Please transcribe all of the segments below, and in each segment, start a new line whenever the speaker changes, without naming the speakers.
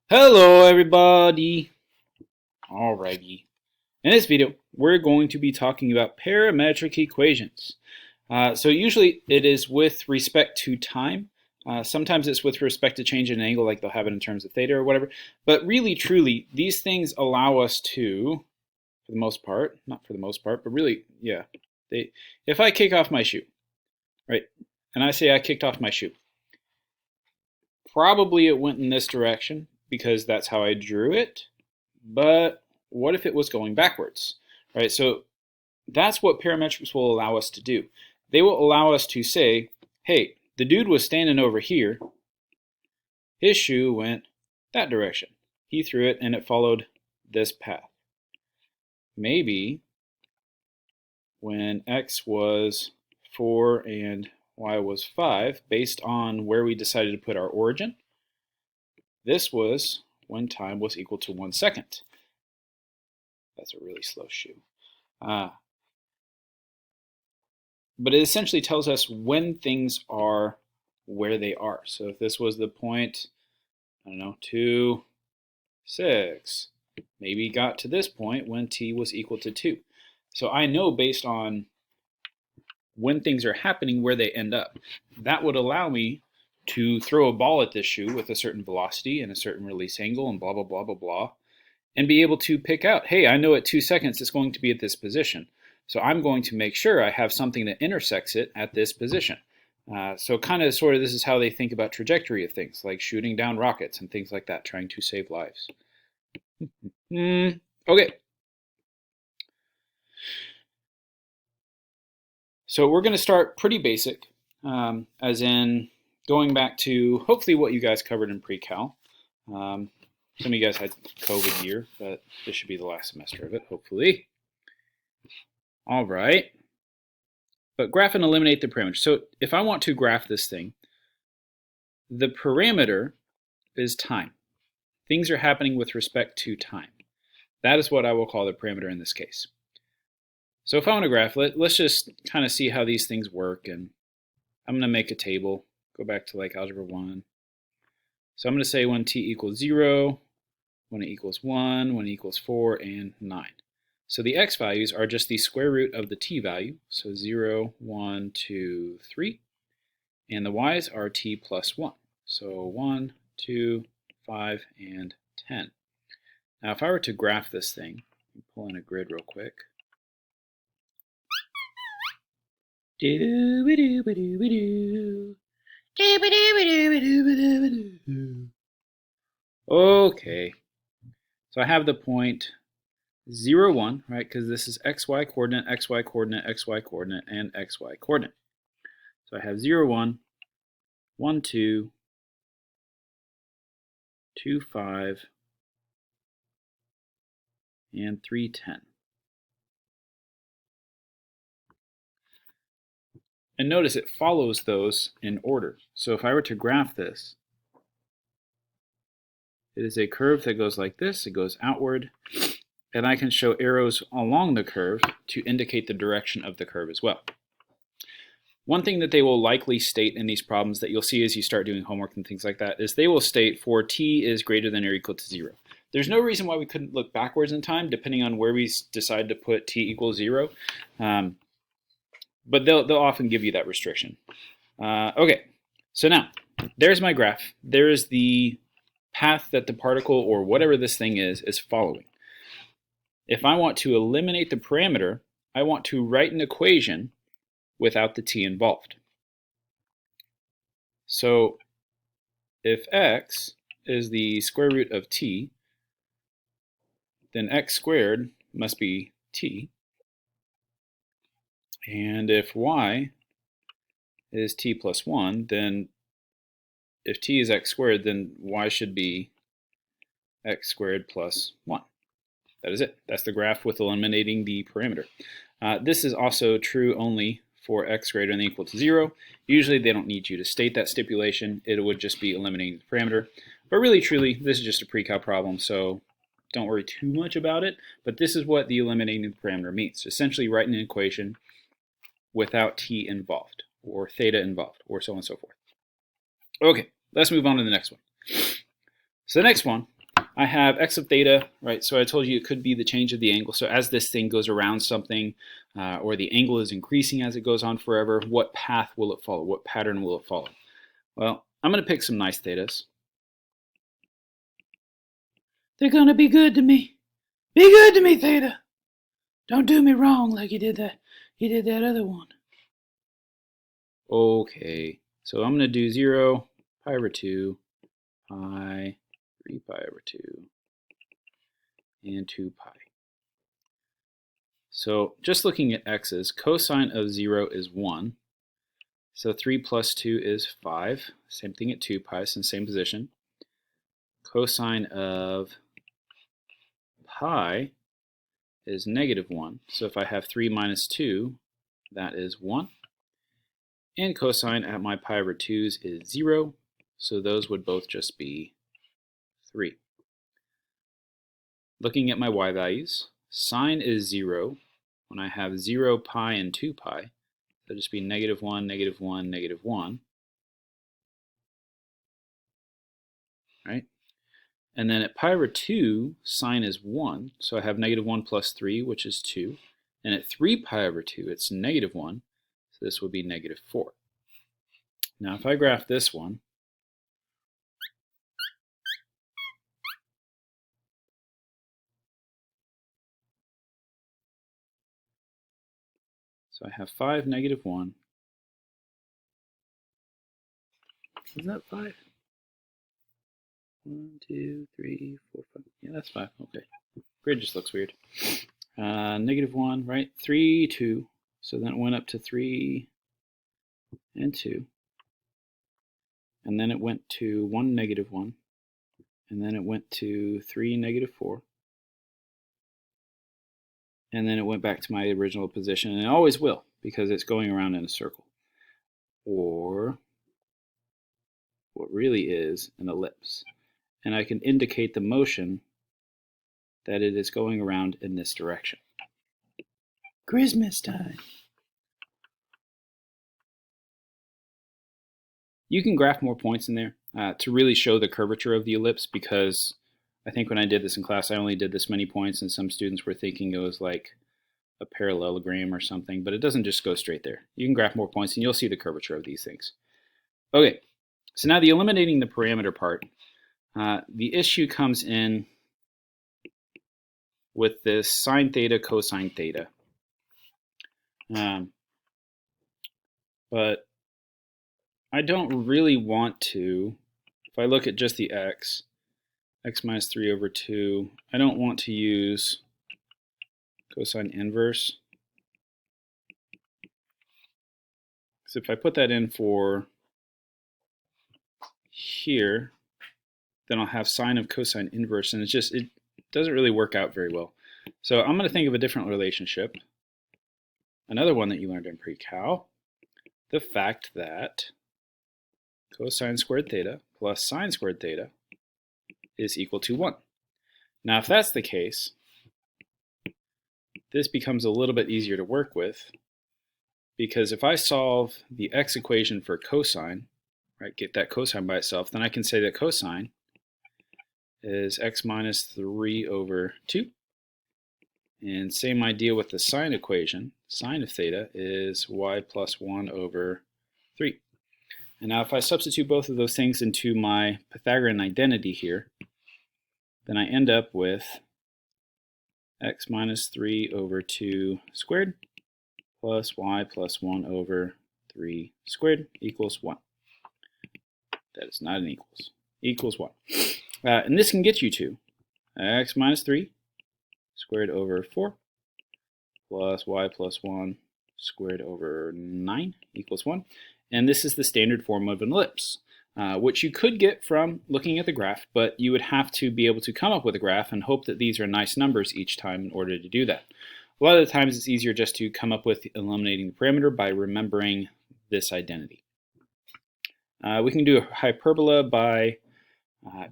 Hello everybody! Alrighty. In this video, we're going to be talking about parametric equations. So usually it is with respect to time. Sometimes it's with respect to change in angle, like they'll have it in terms of theta or whatever. But really, truly, these things allow us to, for the most part, not for the most part, but really, yeah. If I kick off my shoe, right, and I say I kicked off my shoe, probably it went in this direction because that's how I drew it. But what if it was going backwards, right? So that's what parametrics will allow us to do. They will allow us to say, hey, the dude was standing over here. His shoe went that direction. He threw it and it followed this path. Maybe when x was 4 and y was 5, based on where we decided to put our origin, this was when time was equal to 1 second. That's a really slow shoe. But it essentially tells us when things are where they are. So if this was the point, I don't know, 2, 6, maybe got to this point when t was equal to 2. So I know based on when things are happening where they end up. That would allow me to throw a ball at this shoe with a certain velocity and a certain release angle and blah, blah, blah, blah, blah, and be able to pick out, hey, I know at 2 seconds it's going to be at this position. So I'm going to make sure I have something that intersects it at this position. So kind of sort of this is how they think about trajectory of things, like shooting down rockets and things like that, trying to save lives. Okay. So we're going to start pretty basic, as in going back to hopefully what you guys covered in pre-cal. Some of you guys had COVID year, but this should be the last semester of it, hopefully. All right. But graph and eliminate the parameter. So if I want to graph this thing, the parameter is time. Things are happening with respect to time. That is what I will call the parameter in this case. So if I want to graph it, let's just kind of see how these things work. And I'm going to make a table, go back to like algebra 1. So I'm going to say when t equals 0, when it equals 1, when it equals 4, and 9. So the x values are just the square root of the t value. So 0, 1, 2, 3. And the y's are t plus 1. So 1, 2, 5, and 10. Now if I were to graph this thing, pull in a grid real quick. Okay, so I have the point 0, 1, right, because this is xy coordinate, xy coordinate, xy coordinate, and xy coordinate. So I have 0, 1, 1, 2, 2, 5, and 3, 10. And notice it follows those in order. So if I were to graph this, it is a curve that goes like this. It goes outward. And I can show arrows along the curve to indicate the direction of the curve as well. One thing that they will likely state in these problems that you'll see as you start doing homework and things like that is they will state for t is greater than or equal to 0. There's no reason why we couldn't look backwards in time depending on where we decide to put t equals 0. But they'll often give you that restriction. Okay, so now there's my graph. There is the path that the particle or whatever this thing is following. If I want to eliminate the parameter, I want to write an equation without the t involved. So if x is the square root of t, then x squared must be t. And if y is t plus 1, then if t is x squared, then y should be x squared plus 1. That is it. That's the graph with eliminating the parameter. This is also true only for x greater than or equal to 0. Usually they don't need you to state that stipulation. It would just be eliminating the parameter. But really, truly, this is just a pre-cal problem, so don't worry too much about it. But this is what the eliminating the parameter means. Essentially writing an equation without t involved, or theta involved, or so on and so forth. Okay, let's move on to the next one. So the next one I have x of theta, right? So I told you it could be the change of the angle. So as this thing goes around something, or the angle is increasing as it goes on forever, what path will it follow? What pattern will it follow? Well, I'm going to pick some nice thetas. They're going to be good to me. Be good to me, theta. Don't do me wrong like you did that other one. Okay, so I'm going to do 0, pi over 2, pi, 3 pi over 2, and 2 pi. So just looking at x's, cosine of 0 is 1. So 3 plus 2 is 5. Same thing at 2 pi, it's in the same position. Cosine of pi is negative 1. So if I have 3 minus 2, that is 1. And cosine at my pi over 2's is 0. So those would both just be 3. Looking at my y values, sine is 0 when I have 0 pi and 2 pi. That'll just be negative 1, negative 1, negative 1. Right? And then at pi over 2, sine is 1. So I have negative 1 plus 3, which is 2. And at 3 pi over 2, it's negative 1. So this would be negative 4. Now if I graph this one, so I have 5, negative 1. Is that 5? 1, 2, 3, 4, 5. Yeah, that's 5. Okay. Grid just looks weird. Negative 1, right? 3, 2. So then it went up to 3 and 2. And then it went to 1, negative 1. And then it went to 3, negative 4. And then it went back to my original position. And it always will, because it's going around in a circle. Or what really is an ellipse. And I can indicate the motion that it is going around in this direction. Christmas time. You can graph more points in there to really show the curvature of the ellipse, because I think when I did this in class, I only did this many points, and some students were thinking it was like a parallelogram or something, but it doesn't just go straight there. You can graph more points and you'll see the curvature of these things. Okay, so now the eliminating the parameter part, the issue comes in with this sine theta, cosine theta. But I don't really want to, if I look at just the x minus 3 over 2, I don't want to use cosine inverse. So if I put that in for here, then I'll have sine of cosine inverse, and it doesn't really work out very well. So I'm going to think of a different relationship. Another one that you learned in pre-cal, the fact that cosine squared theta plus sine squared theta is equal to 1. Now if that's the case, this becomes a little bit easier to work with, because if I solve the x equation for cosine, right, get that cosine by itself, then I can say that cosine is x minus 3 over 2. And same idea with the sine equation. Sine of theta is y plus 1 over 3. And now if I substitute both of those things into my Pythagorean identity here, then I end up with x minus 3 over 2 squared plus y plus 1 over 3 squared equals 1. That is not an equals. Equals 1. And this can get you to x minus 3 squared over 4 plus y plus 1 squared over 9 equals 1. And this is the standard form of an ellipse, which you could get from looking at the graph, but you would have to be able to come up with a graph and hope that these are nice numbers each time in order to do that. A lot of the times it's easier just to come up with eliminating the parameter by remembering this identity. We can do a hyperbola by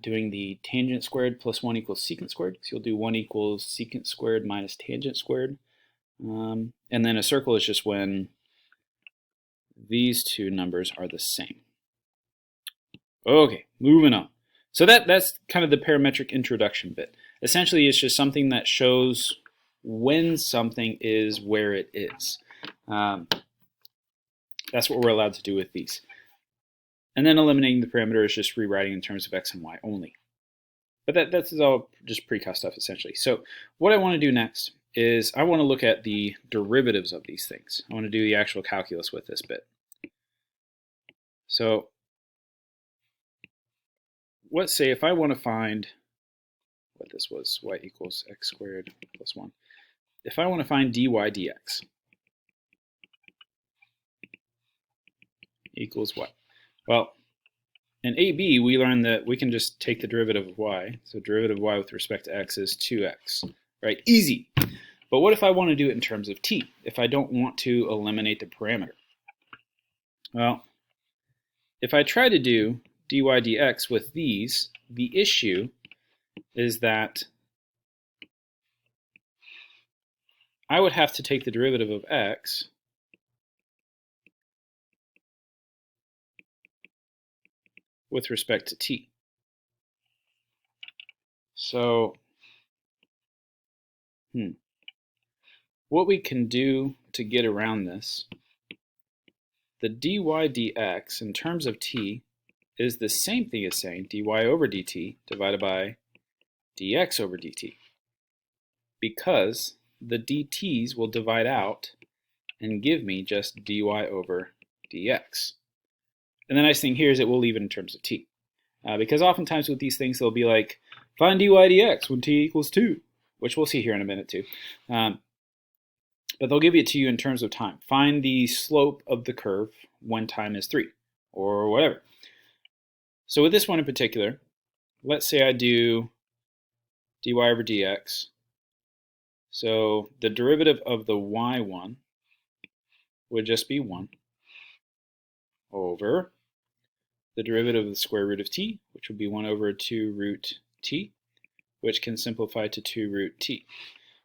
doing the tangent squared plus 1 equals secant squared. So you'll do 1 equals secant squared minus tangent squared. And then a circle is just when these two numbers are the same. Okay, moving on. So that's kind of the parametric introduction bit. Essentially, it's just something that shows when something is where it is. That's what we're allowed to do with these. And then eliminating the parameter is just rewriting in terms of x and y only. But that's all just precast stuff, essentially. So what I want to do next is I want to look at the derivatives of these things. I want to do the actual calculus with this bit. So let's say if I want to find what this was, y equals x squared plus 1. If I want to find dy dx equals what? Well, in AB, we learned that we can just take the derivative of y. So derivative of y with respect to x is 2x, right? Easy. But what if I want to do it in terms of t, if I don't want to eliminate the parameter? Well, if I try to do dy dx with these, the issue is that I would have to take the derivative of x with respect to t. So, what we can do to get around this, the dy dx in terms of t is the same thing as saying dy over dt divided by dx over dt, because the dt's will divide out and give me just dy over dx. And the nice thing here is it will leave it in terms of t. Because oftentimes with these things, they'll be like, find dy dx when t equals 2, which we'll see here in a minute too. But they'll give it to you in terms of time. Find the slope of the curve when time is 3, or whatever. So with this one in particular, let's say I do dy over dx. So the derivative of the y1 would just be 1 over the derivative of the square root of t, which would be 1 over 2 root t, which can simplify to 2 root t.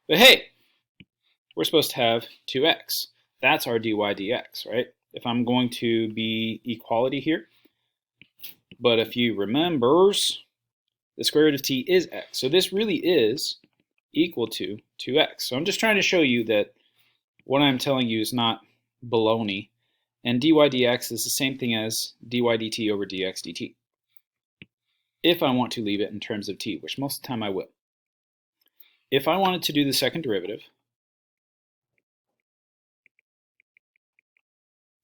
But hey, we're supposed to have 2x. That's our dy dx, right? If I'm going to be equality here, but if you remembers, the square root of t is x. So this really is equal to 2x. So I'm just trying to show you that what I'm telling you is not baloney. And dy dx is the same thing as dy dt over dx dt, if I want to leave it in terms of t, which most of the time I will. If I wanted to do the second derivative,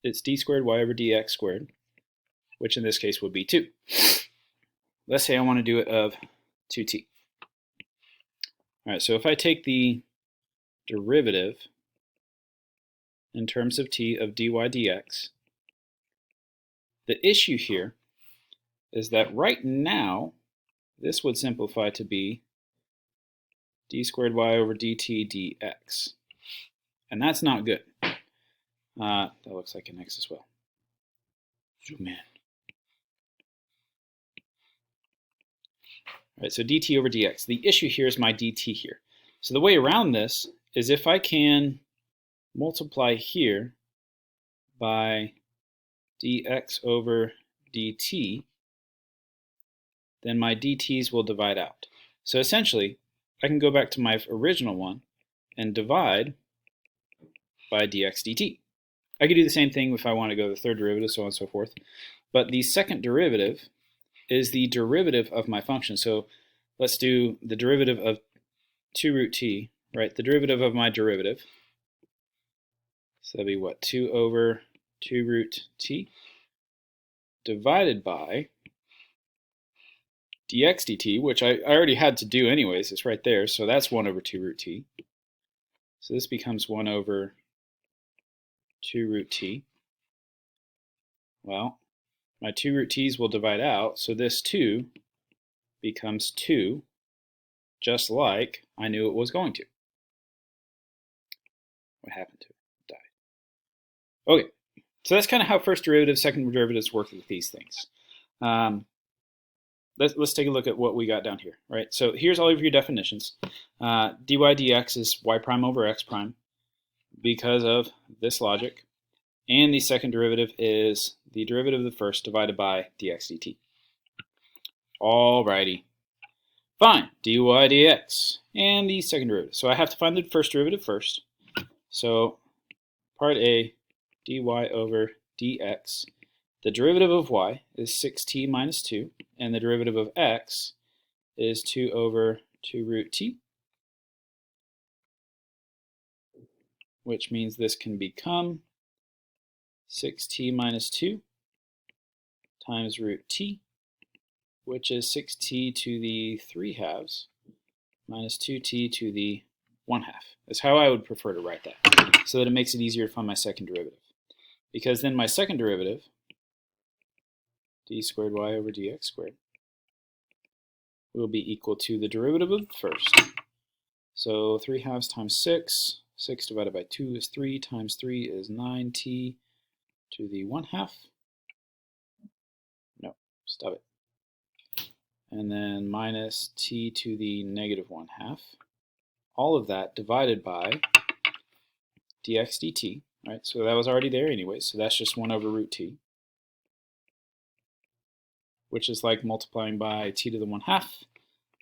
it's d squared y over dx squared, which in this case would be 2. Let's say I want to do it of 2t. All right, so if I take the derivative in terms of t of dy dx, the issue here is that right now, this would simplify to be d squared y over dt dx. And that's not good. That looks like an x as well. Zoom in. All right, so dt over dx. The issue here is my dt here. So the way around this is if I can multiply here by dx over dt, then my dt's will divide out. So essentially, I can go back to my original one and divide by dx dt. I could do the same thing if I want to go to the third derivative, so on and so forth. But the second derivative is the derivative of my function. So let's do the derivative of 2 root t, right? The derivative of my derivative. So that'd be what? 2 over 2 root t divided by dx dt, which I already had to do anyways. It's right there. So that's 1 over 2 root t. So this becomes 1 over 2 root t. Well, my 2 root t's will divide out, so this 2 becomes 2, just like I knew it was going to. What happened to it? It died. Okay, so that's kind of how first derivative, second derivatives work with these things. Let's take a look at what we got down here, right? So here's all of your definitions. Dy dx is y prime over x prime because of this logic. And the second derivative is the derivative of the first divided by dx dt. Alrighty. Fine, dy dx, and the second derivative. So I have to find the first derivative first. So part A, dy over dx. The derivative of y is 6t minus 2, and the derivative of x is 2 over 2 root t, which means this can become 6t minus 2 times root t, which is 6t to the 3 halves minus 2t to the 1 half. That's how I would prefer to write that, so that it makes it easier to find my second derivative. Because then my second derivative, d squared y over dx squared, will be equal to the derivative of the first. So 3 halves times 6, 6 divided by 2 is 3, times 3 is 9t to the 1 half. No, stop it. And then minus t to the negative 1 half. All of that divided by dx dt, right? So that was already there anyway, so that's just 1 over root t, which is like multiplying by t to the 1 half.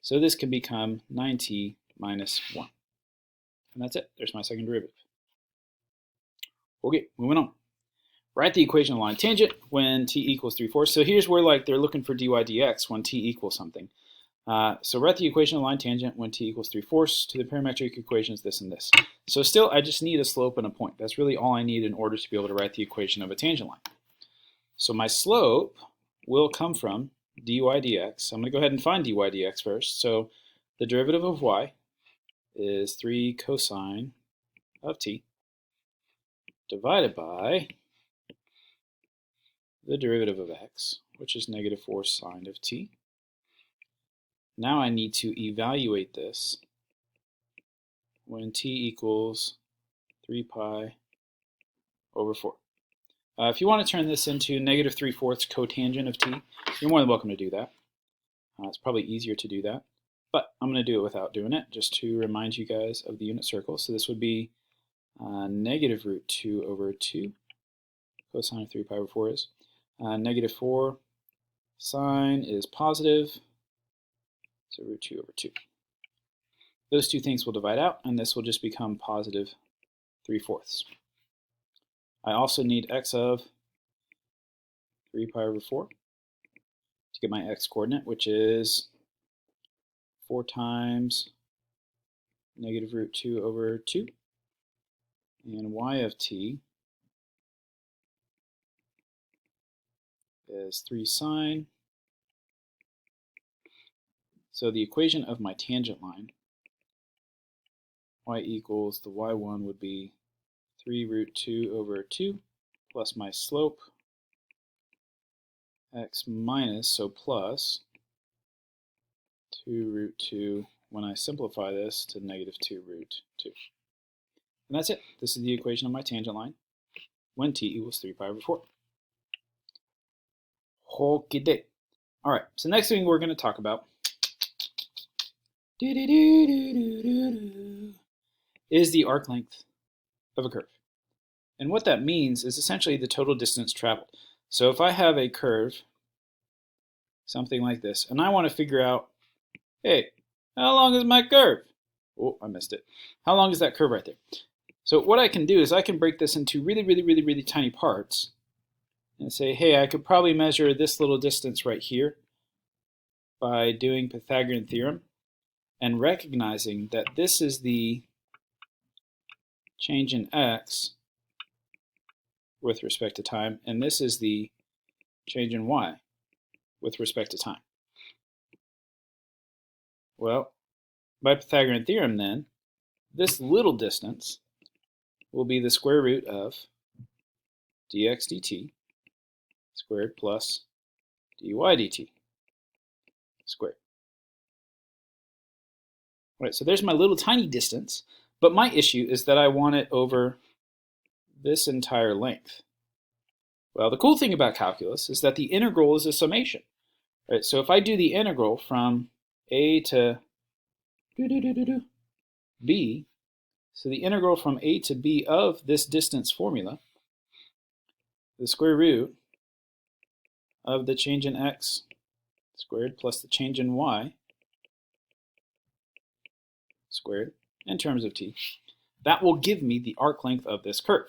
So this can become 9t minus 1. And that's it. There's my second derivative. Okay, moving on. Write the equation of line tangent when t equals 3/4. So here's where like they're looking for dy dx when t equals something. So write the equation of line tangent when t equals 3/4 to the parametric equations this and this. So still, I just need a slope and a point. That's really all I need in order to be able to write the equation of a tangent line. So my slope will come from dy dx. I'm going to go ahead and find dy dx first. So the derivative of y is 3 cosine of t divided by the derivative of x, which is negative 4 sine of t. Now I need to evaluate this when t equals 3 pi over 4. If you want to turn this into negative 3/4 cotangent of t, you're more than welcome to do that. It's probably easier to do that, but I'm going to do it without doing it, just to remind you guys of the unit circle. So this would be negative root 2 over 2. Cosine of 3 pi over 4 is. Negative 4 sine is positive, so root 2 over 2. Those two things will divide out, and this will just become positive 3/4. I also need x of 3 pi over 4 to get my x coordinate, which is 4 times negative root 2 over 2. And y of t is 3 sine. So the equation of my tangent line, y equals the y1 would be 3 root 2 over 2 plus my slope, x minus, so plus 2 root 2 when I simplify this to negative 2 root 2. And that's it. This is the equation of my tangent line when t equals 3 pi over 4. Okey-doke. All right, so next thing we're going to talk about is the arc length of a curve. And what that means is essentially the total distance traveled. So if I have a curve, something like this, and I want to figure out, hey, how long is my curve? Oh, I missed it. How long is that curve right there? So what I can do is I can break this into really tiny parts and say, hey, I could probably measure this little distance right here by doing Pythagorean theorem and recognizing that this is the change in x with respect to time, and this is the change in y with respect to time. Well, by Pythagorean theorem then, this little distance will be the square root of dx dt squared plus dy dt squared. All right, so there's my little tiny distance, but my issue is that I want it over this entire length. Well, the cool thing about calculus is that the integral is a summation. Right? So if I do the integral from a to b, so the integral from a to b of this distance formula, the square root of the change in x squared plus the change in y squared in terms of t. That will give me the arc length of this curve.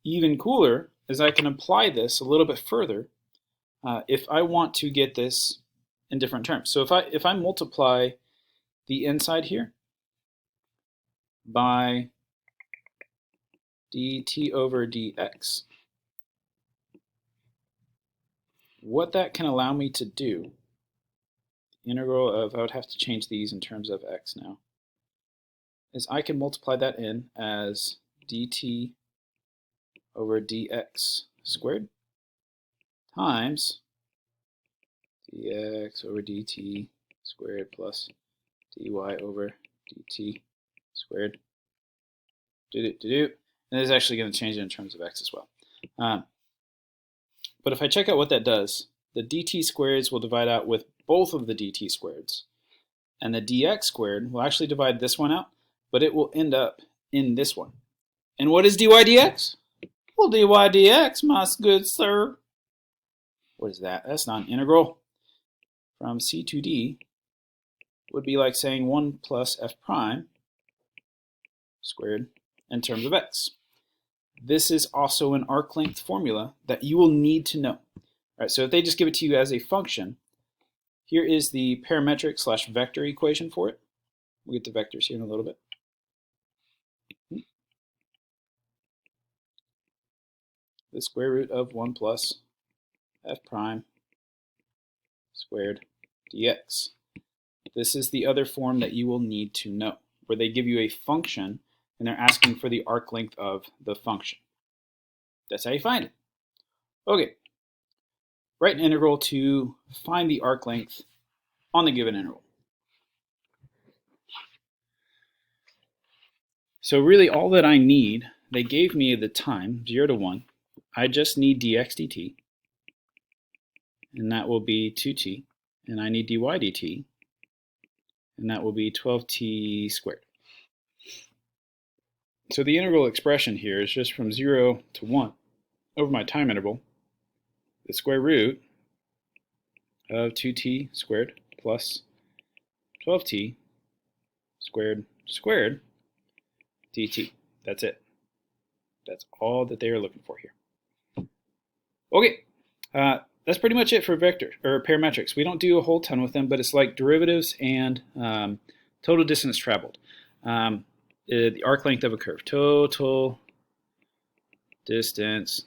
Even cooler is I can apply this a little bit further if I want to get this in different terms. So if I multiply the inside here by dt over dx, what that can allow me to do, integral of, I would have to change these in terms of x now, is I can multiply that in as dt over dx squared times dx over dt squared plus dy over dt squared. And this is actually going to change it in terms of x as well. But if I check out what that does, the dt squareds will divide out with both of the dt squareds. And the dx squared will actually divide this one out, but it will end up in this one. And what is dy dx? Well, dy dx, my good sir. What is that? That's not an integral. From c to d would be like saying 1 plus f prime squared in terms of x. This is also an arc length formula that you will need to know. All right, so if they just give it to you as a function, here is the parametric / vector equation for it. We'll get to vectors here in a little bit. The square root of 1 plus f prime squared dx. This is the other form that you will need to know, where they give you a function and they're asking for the arc length of the function. That's how you find it. Okay, write an integral to find the arc length on the given interval. So really all that I need, they gave me the time, 0 to 1. I just need dx dt, and that will be 2t. And I need dy dt, and that will be 12t squared. So the integral expression here is just from 0 to 1 over my time interval, the square root of 2t squared plus 12t squared squared dt. That's it. That's all that they are looking for here. Okay, that's pretty much it for vector or parametrics. We don't do a whole ton with them, but it's like derivatives and total distance traveled. The arc length of a curve, total distance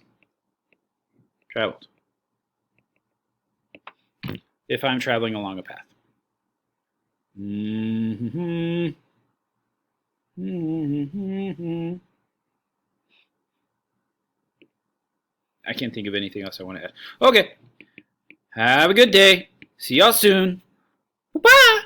traveled, if I'm traveling along a path. I can't think of anything else I want to add. Okay, have a good day. See y'all soon. Bye.